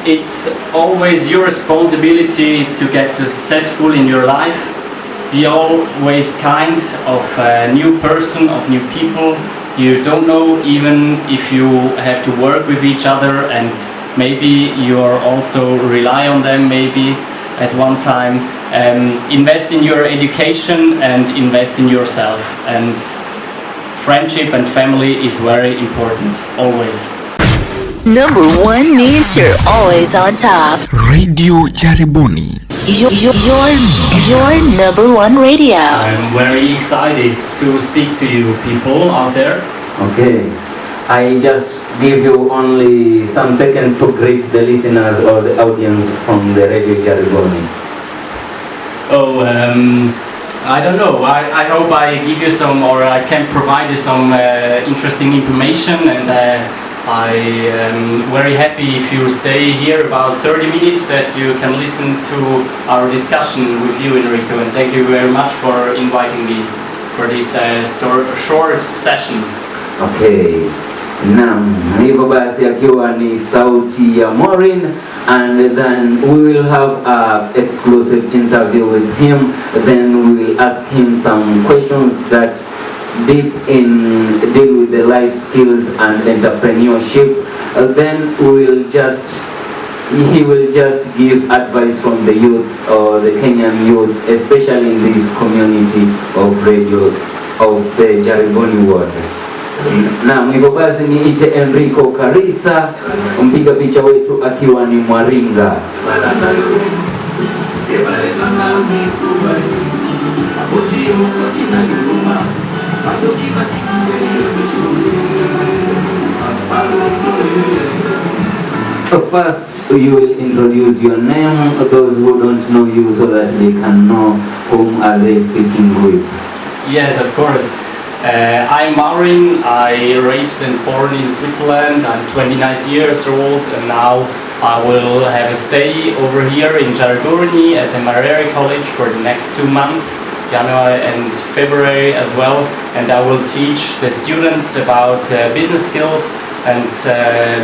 it's always your responsibility to get successful in your life. Be always kind of a new person, of new people. You don't know even if you have to work with each other, and maybe you are also rely on them maybe at one time. Invest in your education and invest in yourself. And friendship and family is very important, always. Number one means you're always on top. Radio Jaribuni. Your number one radio. I'm very excited to speak to you people out there. Okay, I just give you only some seconds to greet the listeners or the audience from the Radio Jaribuni. Oh, I don't know. I hope I give you some, or I can provide you some interesting information, and I am very happy if you stay here about 30 minutes that you can listen to our discussion with you, Enrico, and thank you very much for inviting me for this short session. Okay, naam, hivyo basi akiwa ni sauti ya Maurin, and then we will have an exclusive interview with him. Then we will ask him some questions that deal with the life skills and entrepreneurship. Then he will just give advice from the youth or the Kenyan youth, especially in this community of radio of the Jaribuni world. Naam, hivyo basi niite Enrico Karisa, mpiga picha wetu akiwa ni Mwaringa. First, you will introduce your name, those who don't know you, so that they can know whom are they speaking with. Yes, of course. I'm Maurin. I raised and born in Switzerland. I'm 29 years old, and now I will have a stay over here in Jaribuni at the Maurin College for the next 2 months, January and February as well. And I will teach the students about business skills and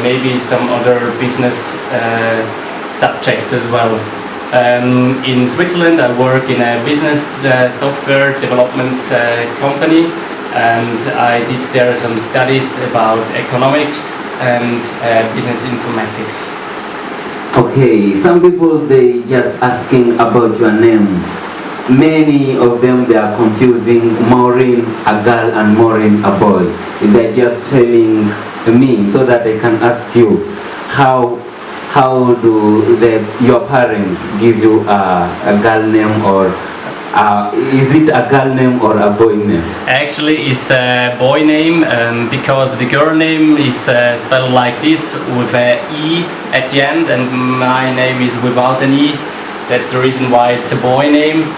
maybe some other business subjects as well. In Switzerland, I work in a business software development company, and I did there some studies about economics and business informatics. Okay, some people they just asking about your name. Many of them they are confusing Maurin a girl and Maurin a boy. They're just telling me so that I can ask you how do your parents give you a girl name, or is it a girl name or a boy name? Actually, it's a boy name because the girl name is spelled like this with an E at the end, and my name is without an E. That's the reason why it's a boy name.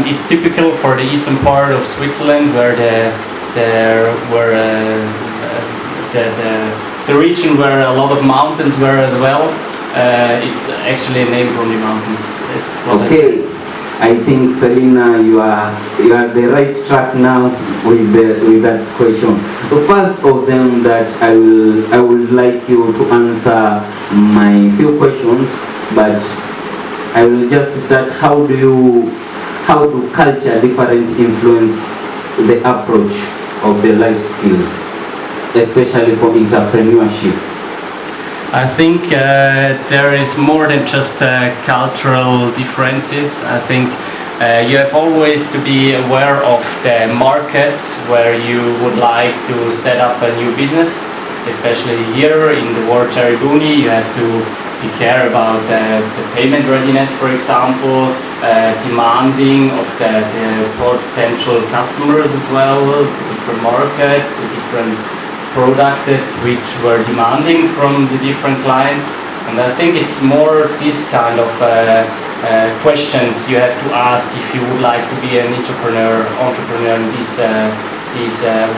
It's typical for the eastern part of Switzerland, where the region where a lot of mountains were as well. It's actually a name from the mountains. Okay, I think Selina, you are the right track now with that question. The first of them that I would like you to answer my few questions, but I will just start. How do culture different influence the approach of the life skills, especially for entrepreneurship? I think there is more than just cultural differences. I think you have always to be aware of the market where you would like to set up a new business, especially here in the world Jaribuni. You have to be care about the payment readiness, for example, demanding of the potential customers as well, the different markets, the different product which were demanding from the different clients. And I think it's more this kind of questions you have to ask if you would like to be an entrepreneur in this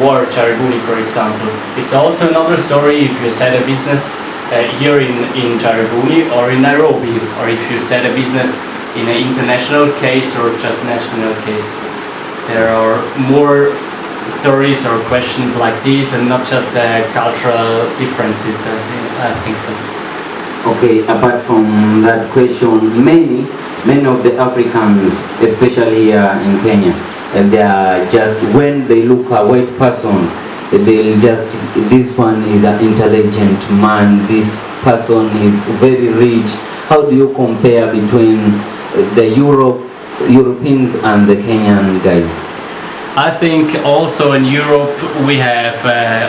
world Jaribuni, for example. It's also another story if you set a business here in Jaribuni or in Nairobi, or if you set a business in an international case or just national case. There are more stories or questions like these, and not just the cultural differences. I think so. Okay, apart from that question, many of the Africans, especially here in Kenya, they are just, when they look a white person, they'll just, this one is an intelligent man, this person is very rich. How do you compare between the Europeans and the Kenyan guys? I think also in Europe we have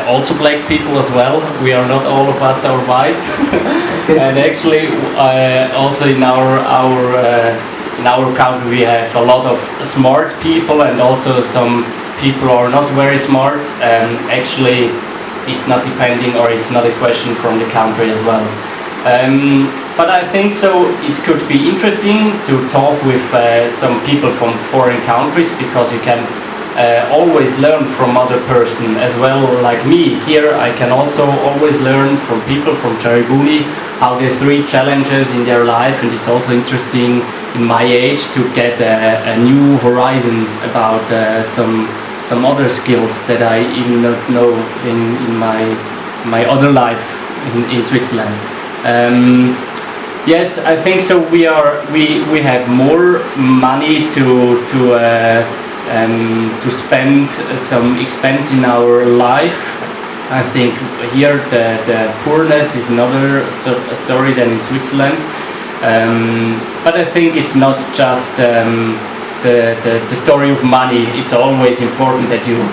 also black people as well. We are not all of us are white, and actually also in our country we have a lot of smart people and also some people are not very smart. And actually, it's not depending or it's not a question from the country as well. But I think so it could be interesting to talk with some people from foreign countries because you can always learn from other person as well. Like me here, I can also always learn from people from Jaribuni how the three challenges in their life, and it's also interesting in my age to get a new horizon about some other skills that I even not know in my other life in Switzerland. Yes, I think so. We have more money to spend some expense in our life. I think here the poorness is another story than in Switzerland. But I think it's not just the story of money. It's always important that you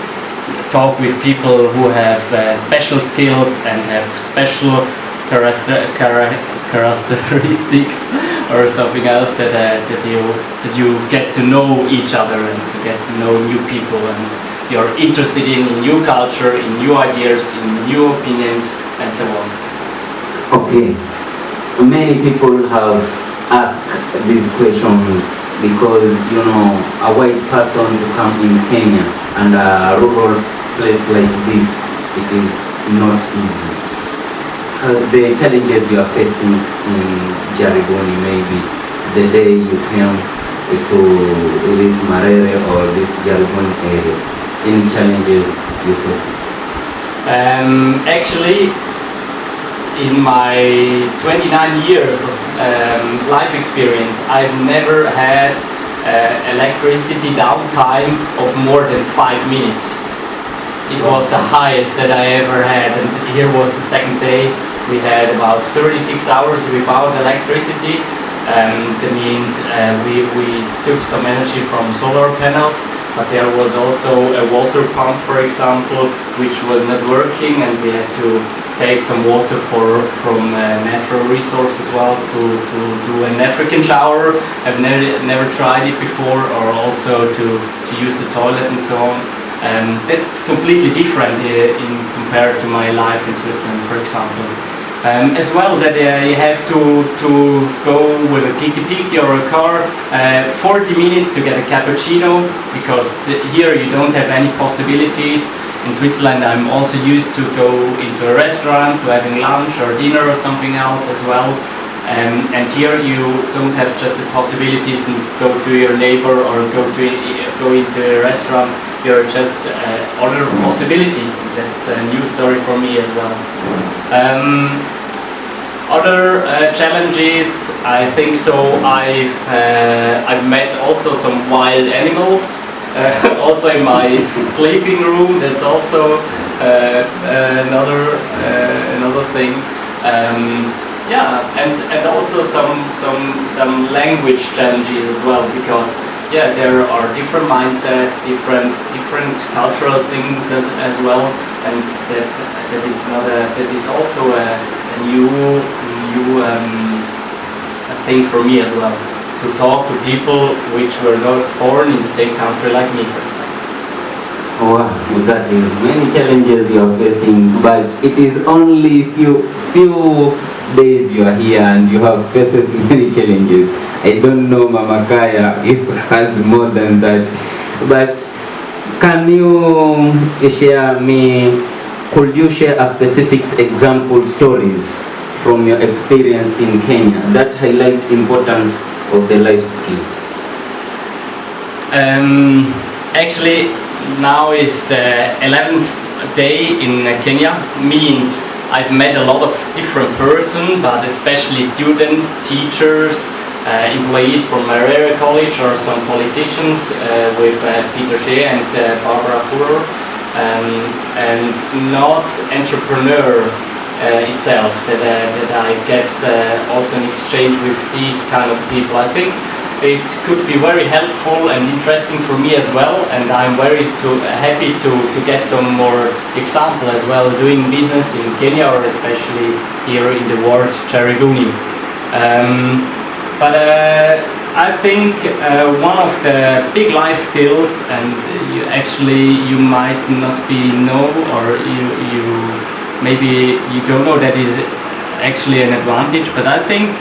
talk with people who have special skills and have special characteristics or something else that you get to know each other and to get to know new people, and you're interested in new culture, in new ideas, in new opinions, and so on. Okay, many people have asked these questions because a white person to come in Kenya and a rural place like this, it is not easy. The challenges you are facing in Jaribuni, maybe the day you came to this Marere or this Jaribuni area, any challenges you face? Actually, in my 29 years life experience, I've never had electricity downtime of more than 5 minutes. It was the highest that I ever had, and here was the second day. We had about 36 hours without electricity. That means we took some energy from solar panels, but there was also a water pump, for example, which was not working, and we had to take some water from natural resource as well to do an African shower. I've never tried it before, or also to use the toilet and so on. That's completely different in compared to my life in Switzerland, for example. As well, that you have to go with a tiki-tiki or a car 40 minutes to get a cappuccino, because here you don't have any possibilities. In Switzerland, I'm also used to go into a restaurant, to having lunch or dinner or something else as well. And here you don't have just the possibilities and go to your neighbor or go into a restaurant. There are just other possibilities. That's a new story for me as well. Other challenges, I think so. I've met also some wild animals. Also in my sleeping room. That's also another thing. Yeah, and also some language challenges as well, because there are different mindsets, different cultural things as well, and that is also a new thing for me as well, to talk to people which were not born in the same country like me, for example. Wow, that is many challenges you are facing, but it is only few days you are here and you have faces many challenges. I don't know Mama Kaya if it has more than that, but can you share me? Could you share a specific example stories from your experience in Kenya that highlight importance of the life skills? Actually, now is the 11th day in Kenya, means I've met a lot of different persons, but especially students, teachers, employees from Maurin College or some politicians with Peter Shea and Barbara Fuller, and not entrepreneur itself that I get also in exchange with these kind of people. I think it could be very helpful and interesting for me as well, and I'm very happy to get some more example as well doing business in Kenya or especially here in the ward Cheriguni. But I think one of the big life skills, and you might not be know, or you maybe you don't know that is actually an advantage, but I think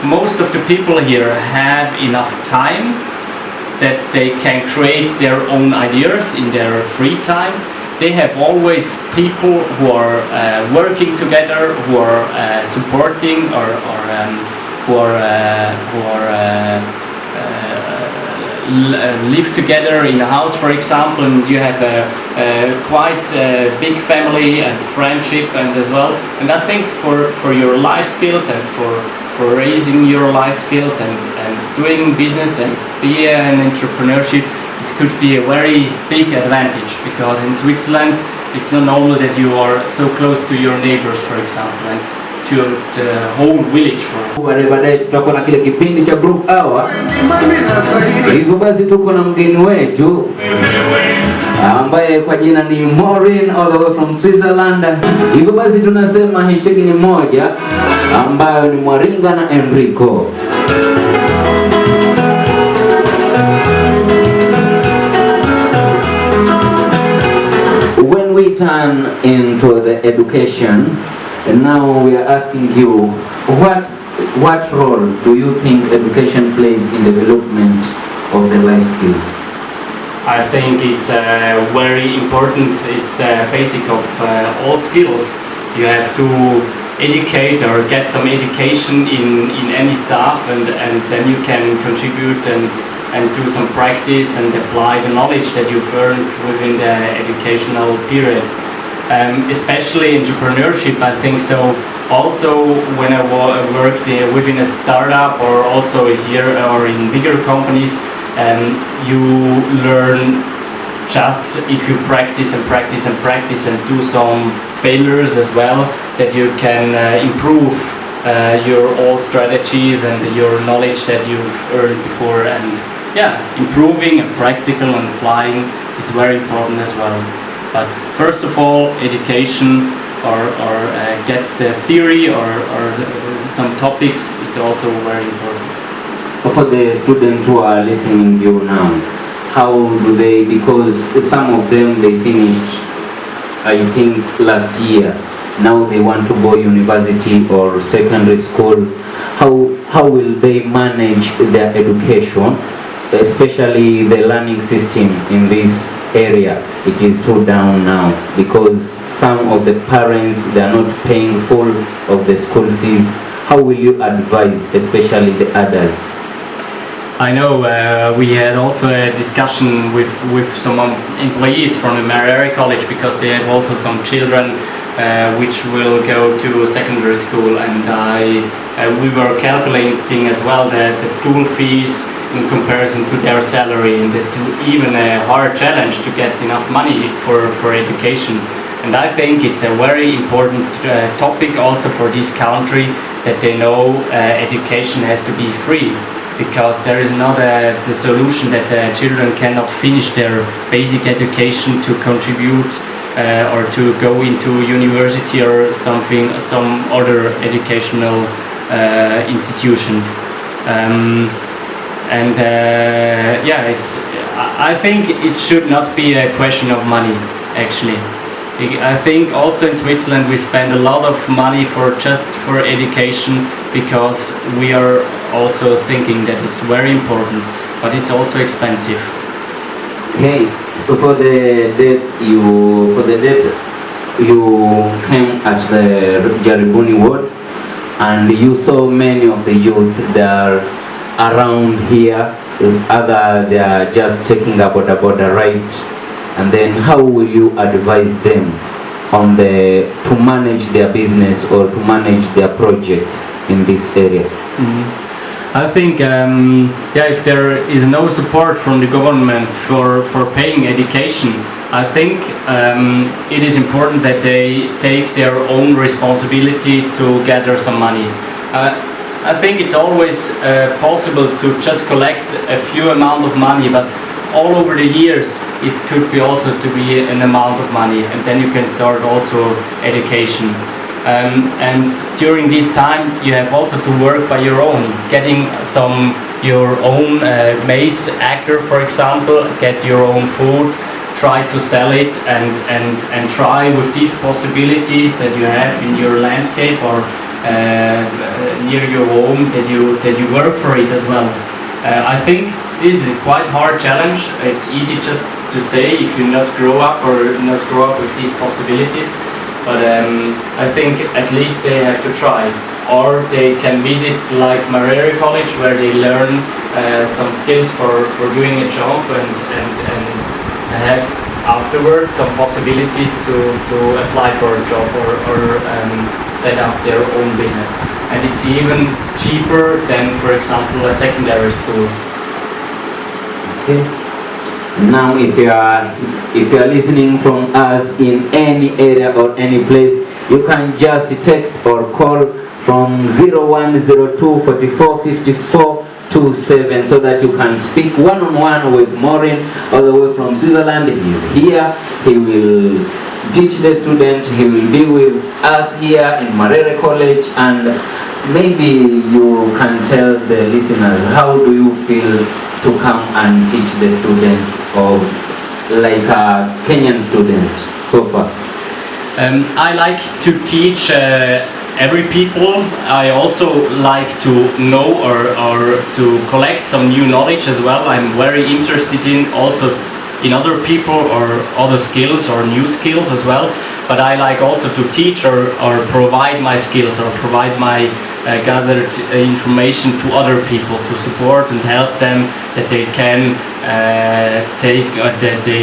most of the people here have enough time that they can create their own ideas in their free time. They have always people who are working together, who are supporting or live together in a house, for example, and you have a quite big family and friendship and as well. And I think for your life skills and for raising your life skills and doing business and be an entrepreneurship, it could be a very big advantage, because in Switzerland it's not normal that you are so close to your neighbors, for example, and to the whole village. Baadaye tutakuwa na kile kipindi cha Groove Hour. Hivyo basi tuko na mgeni wetu ambaye kwa jina ni Maurin, all the way from Switzerland. Hivyo basi tunasema hashtag ni moja ambayo ni Mwaringa na Enrico. When we turn into the education, and now we are asking you, what role do you think education plays in development of the life skills? I think it's very important. It's the basic of all skills. You have to educate or get some education in any stuff, and then you can contribute and do some practice and apply the knowledge that you've earned within the educational period. Especially entrepreneurship, I think so. Also, when I worked within a startup or also here or in bigger companies, you learn just if you practice and practice and practice and do some failures as well, that you can improve your old strategies and your knowledge that you've earned before. And yeah, improving and practical and applying is very important as well. But first of all, education or get the theory or some topics, it's also very important. For the students who are listening to you now, how do they, because some of them they finished, I think last year, now they want to go university or secondary school, how will they manage their education, especially the learning system in this area? It is too down now because some of the parents, they are not paying full of the school fees. How will you advise, especially the adults? I know we had also a discussion with some employees from the Maurin College, because they have also some children which will go to secondary school, and we were calculating as well that the school fees in comparison to their salary, and it's even a hard challenge to get enough money for education. And I think it's a very important topic also for this country, that they know education has to be free, because there is not the solution that the children cannot finish their basic education to contribute or to go into university or some other educational institutions. Yeah, I think it should not be a question of money, actually. I think also in Switzerland we spend a lot of money for education, because we are also thinking that it's very important, but it's also expensive. Okay, for the date you came at the Jaribuni ward, and you saw many of the youth that are around here, they are just taking a border ride, and then how will you advise them to manage their business or to manage their projects in this area? I think if there is no support from the government for paying education, I think it is important that they take their own responsibility to gather some money. I think it's always possible to just collect a few amount of money, but all over the years it could be also to be an amount of money, and then you can start also education. And during this time you have also to work by your own, getting your own maize acre, for example, get your own food, try to sell it, and try with these possibilities that you have in your landscape or near your home that you work for it as well. I think this is a quite hard challenge. It's easy just to say if you not grow up with these possibilities, but I think at least they have to try, or they can visit like Maurin College, where they learn some skills for doing a job and have afterwards some possibilities to apply for a job or set up their own business. And it's even cheaper than, for example, a secondary school. Okay. Now, if you are listening from us in any area or any place, you can just text or call from 0102 44 54 27 so that you can speak one-on-one with Maurin all the way from Switzerland. He's here. He will teach the student. He will be with us here in Maurin College, and maybe you can tell the listeners, how do you feel to come and teach the students of like a Kenyan student so far? I like to teach every people. I also like to know or to collect some new knowledge as well. I'm very interested in also in other people or other skills or new skills as well. But I like also to teach or provide my skills or provide my gathered information to other people to support and help them that they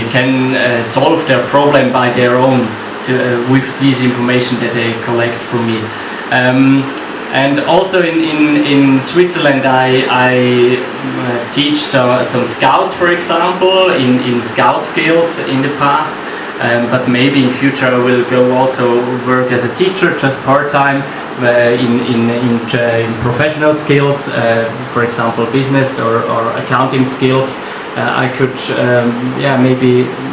can solve their problem by their own with this information that they collect from me. And also in Switzerland I teach some scouts, for example, in scout skills in the past, but maybe in future I will go also work as a teacher, just part-time, in professional skills, for example business or accounting skills. I could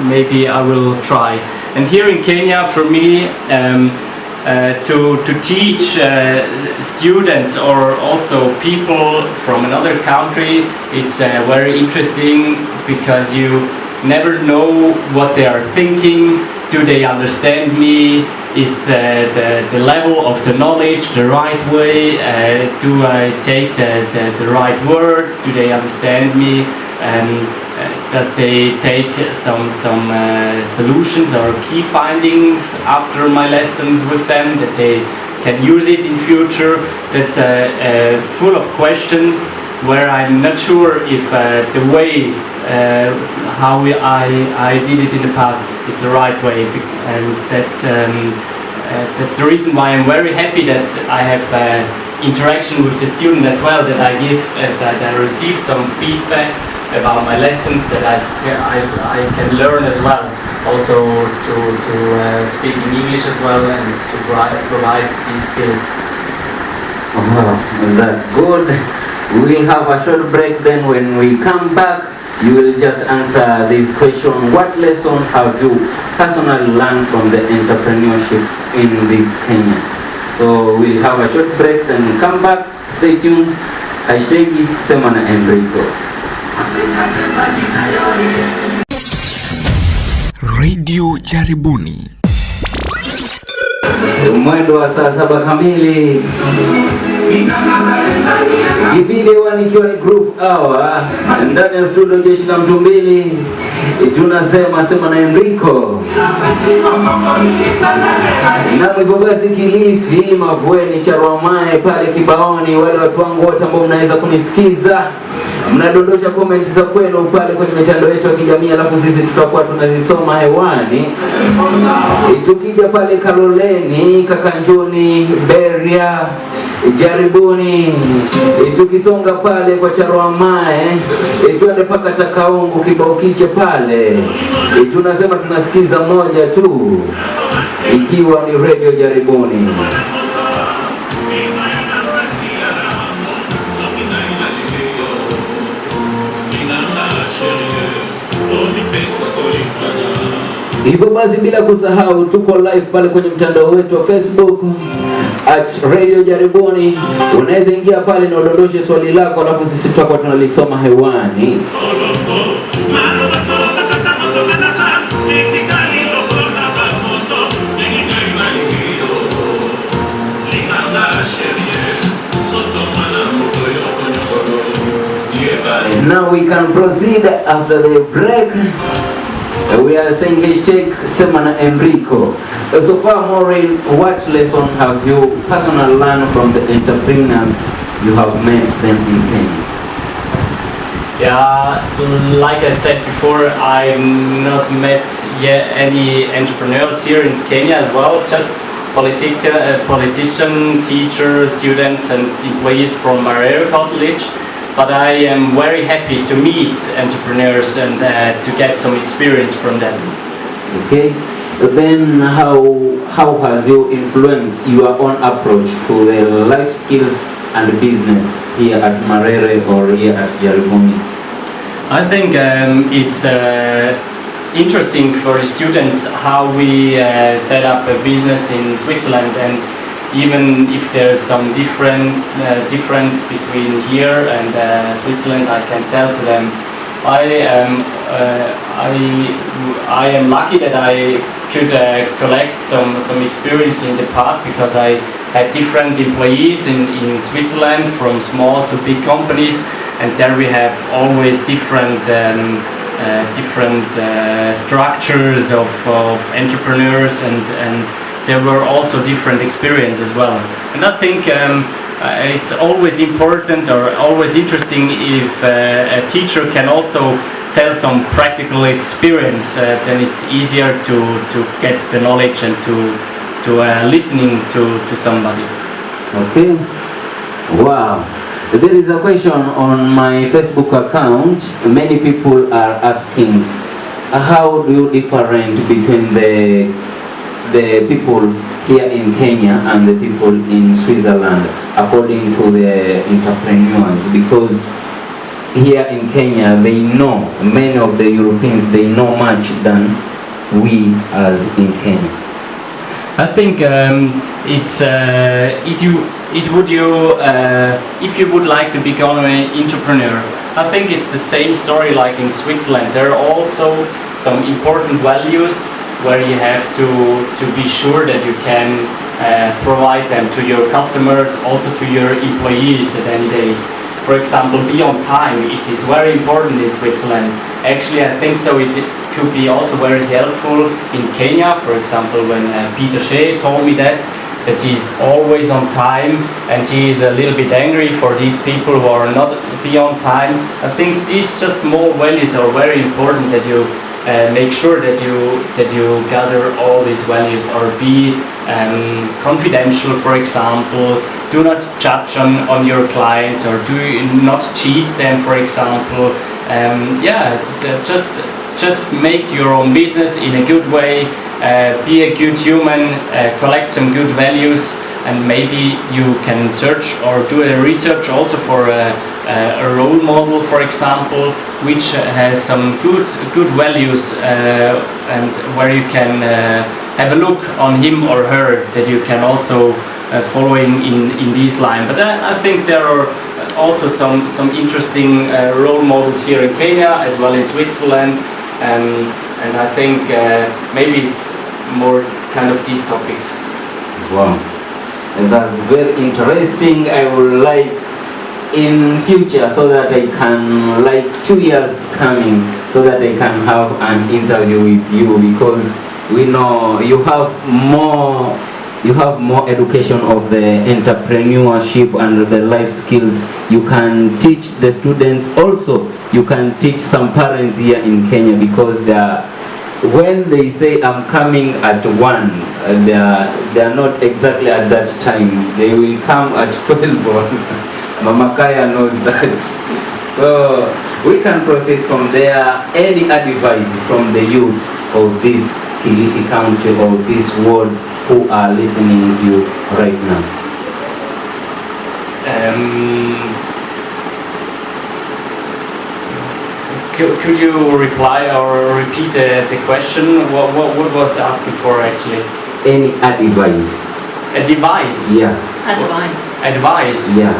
maybe I will try. And here in Kenya, for me, to teach students or also people from another country, it's very interesting because you never know what they are thinking. Do they understand me? Is the level of the knowledge the right way? Do I take the right words? Do they understand me? Does they take some solutions or key findings after my lessons with them that they can use it in future? That's full of questions where I'm not sure if the way how I did it in the past is the right way, and that's the reason why I'm very happy that I have interaction with the student as well, that I give that I receive some feedback about my lessons, that I can learn as well, also to speak in English as well and to provide these skills. Oh, that's good. We'll have a short break, then when we come back you will just answer this question: what lesson have you personally learned from the entrepreneurship in this Kenya? So we'll have a short break, then come back. Stay tuned. #Semana Enrico. Radio Jaribuni. Mwendo wa saa 7 kamili. Video nikiwa ni Groove Hour ndani ya studio Jeshi la Mtu Mbili. Tunasema sema na Enrico. Na hivyo basi Kilifi, Mavueni, Charwamae pale Kibaoni, wale watu wangu wote ambao mnaweza kunisikiza, Mnadondosha comment za kwenu pale kwenye mitandao yetu ya kijamii, alafu sisi tutakuwa tunazisoma hewani. Tukija pale Kaloleni, Kakanjuni, Beria, Jaribuni, tukisonga pale kwa Charwamae, tuende paka Takaungu, kibao kiche pale. Tunasema tunasikiza moja tu, ikiwa ni Radio Jaribuni. Hivyo basi bila kusahau tuko live pale kwenye mtandao wetu wa Facebook @Radio Jaribuni. Unaweza ingia pale na udondoshe swali lako, alafu sisi tutakuwa tunalisoma hewani. Now we can proceed after the break. We are saying #Semana Enrico. So far, Maurin, what lesson have you personally learned from the entrepreneurs you have met them in Kenya? Yeah, like I said before, I've not met yet any entrepreneurs here in Kenya as well. Just politicians, teachers, students, and employees from Maurin College. But I am very happy to meet entrepreneurs and to get some experience from them. Okay, then how has you influenced your own approach to the life skills and business here at Marere or here at Jaribuni? I think it's interesting for students how we set up a business in Switzerland, and even if there's some difference between here and Switzerland, I can tell to them I am lucky that I could collect some experience in the past, because I had different employees in Switzerland, from small to big companies, and there we have always different structures of entrepreneurs, and there were also different experiences as well. And I think it's always important or always interesting if a teacher can also tell some practical experience, then it's easier to get the knowledge and to listening to somebody. Okay. Wow. There is a question on my Facebook account. Many people are asking, how do you different between the people here in Kenya and the people in Switzerland, according to the entrepreneurs? Because here in Kenya, they know, many of the Europeans, they know much than we as in Kenya. I think if you would like to become an entrepreneur, I think it's the same story like in Switzerland. There are also some important values where you have to be sure that you can provide them to your customers, also to your employees at any days. For example, be on time. It is very important in Switzerland. Actually, I think so. It could be also very helpful in Kenya. For example, when Peter Shea told me that he's always on time, and he is a little bit angry for these people who are not be on time. I think these just small values are very important, that you make sure that you gather all these values, or be confidential, for example. Do not judge on your clients, or do not cheat them, for example. Just make your own business in a good way, be a good human, collect some good values, and maybe you can search or do a research also for a role model, for example, which has some good values, and where you can have a look on him or her, that you can also following in this line. But I think there are also some interesting role models here in Kenya as well in Switzerland, and I think maybe it's more kind of these topics. Wow, and that's very interesting. I would like in future, so that I can, like 2 years coming, so that I can have an interview with you, because we know you have more you have more education of the entrepreneurship and the life skills. You can teach the students. Also, you can teach some parents here in Kenya, because they are, when they say I'm coming at 1, they are not exactly at that time. They will come at 12. Mama Kaya knows that. So we can proceed from there. Any advice from the youth of this Kilifi County or this world who are listening to you right now? Could you reply or repeat the question? What was asking for actually? Any advice? A device? Yeah. Advice? Yeah.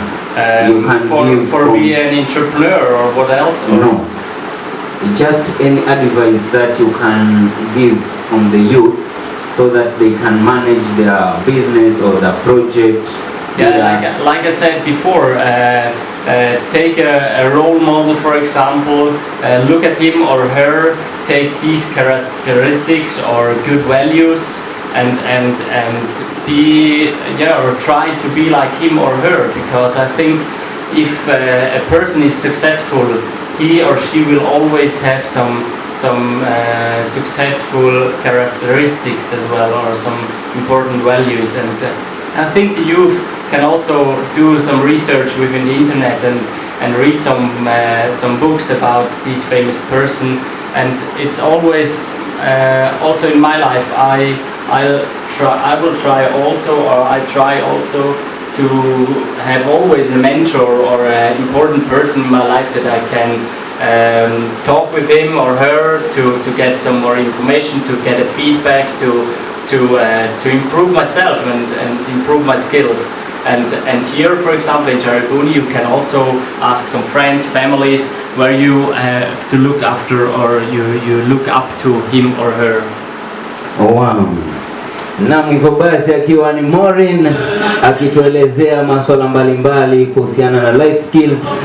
You can give for be an entrepreneur or what else? Or? No. Just any advice that you can give from the youth so that they can manage their business or their project. Yeah, like I said before, take a role model, for example, look at him or her, take these characteristics or good values and be, or try to be like him or her, because I think if a person is successful, he or she will always have some successful characteristics as well, or some important values. And I think the youth can also do some research within the internet and read some books about this famous person. And it's always also in my life I try also to have always a mentor or an important person in my life that I can talk with him or her to get some more information, to get a feedback, to improve myself and improve my skills. And here, for example, in Jaribuni, you can also ask some friends, families, where you have to look after or you look up to him or her. Wow. Na hivyo basi akiwa ni Maurin akituelezea masuala mbalimbali kuhusiana na life skills,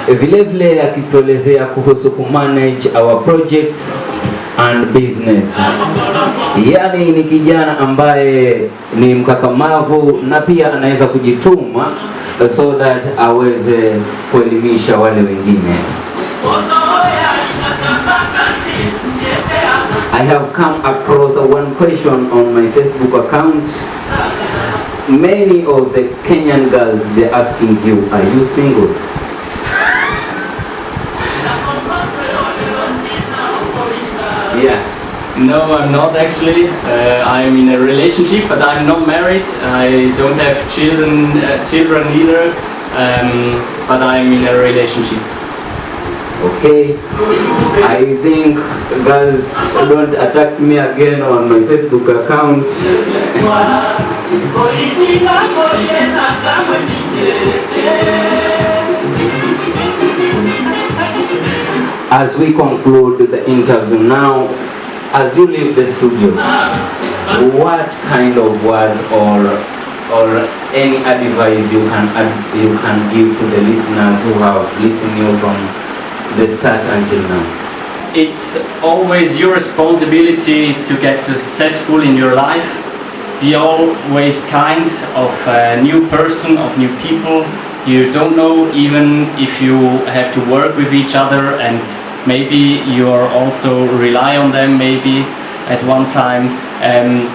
vile vile akituelezea kuhusu kumanage our projects and business. Yani ni kijana ambaye ni mkakamavu na pia anaweza kujituma so that aweze kuelimisha wale wengine. I have come across one question on my Facebook account. Many of the Kenyan girls, they're asking you, are you single? Yeah. No, I'm not actually. I'm in a relationship, but I'm not married. I don't have children either. But I'm in a relationship. Okay, I think girls don't attack me again on my Facebook account. As we conclude the interview now, as you leave the studio, what kind of words or any advice you can give to the listeners who have listened you from the start until now? It's always your responsibility to get successful in your life. Be always kind of a new person, of new people. You don't know even if you have to work with each other, and maybe you are also rely on them maybe at one time.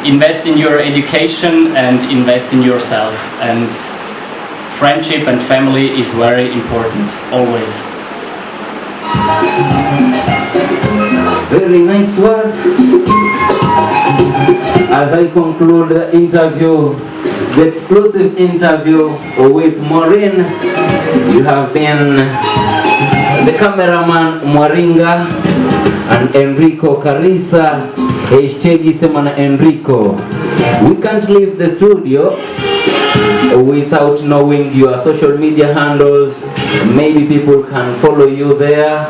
Invest in your education and invest in yourself. And friendship and family is very important, always. Very nice word. As I conclude the interview, the exclusive interview with Maurin, you have been the cameraman Mwaringa and Enrico Carissa, hashtag Semana Enrico. We can't leave the studio without knowing your social media handles. Maybe people can follow you there,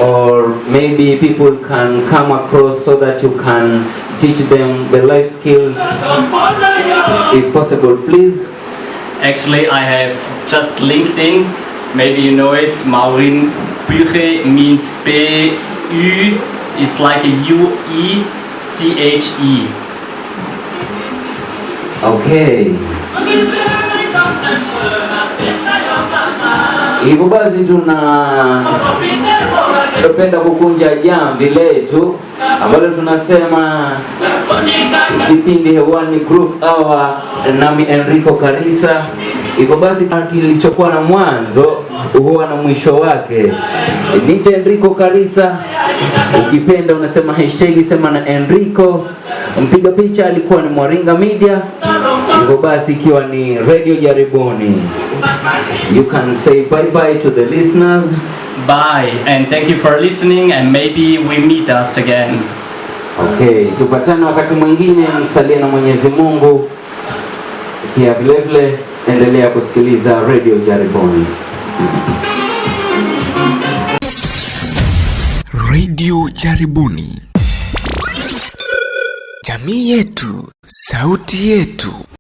or maybe people can come across so that you can teach them the life skills, if possible, please. Actually, I have just LinkedIn. Maybe you know it. Maurin Büche means B-U. It's like a U-E-C-H-E. Okay. Hivyo basi tunapenda kukunja jamvi letu ambalo tunasema kipindi hewani Groove Hour, nami Enrico Karisa. Hivyo basi kilichokuwa na mwanzo huwa na mwisho wake. Nite Enrico Karisa, ukipenda unasema hashtag sema na Enrico. Mpiga picha alikuwa ni Maurin Media. Hivyo basi ikiwa ni Radio Jaribuni, you can say bye bye to the listeners. Bye and thank you for listening, and maybe we meet us again. Okay, tupatane wakati mwingine. Msalie na Mwenyezi Mungu. Pia vile vile endelea kusikiliza Radio Jaribuni. Radio Jaribuni. Jamii yetu, sauti yetu.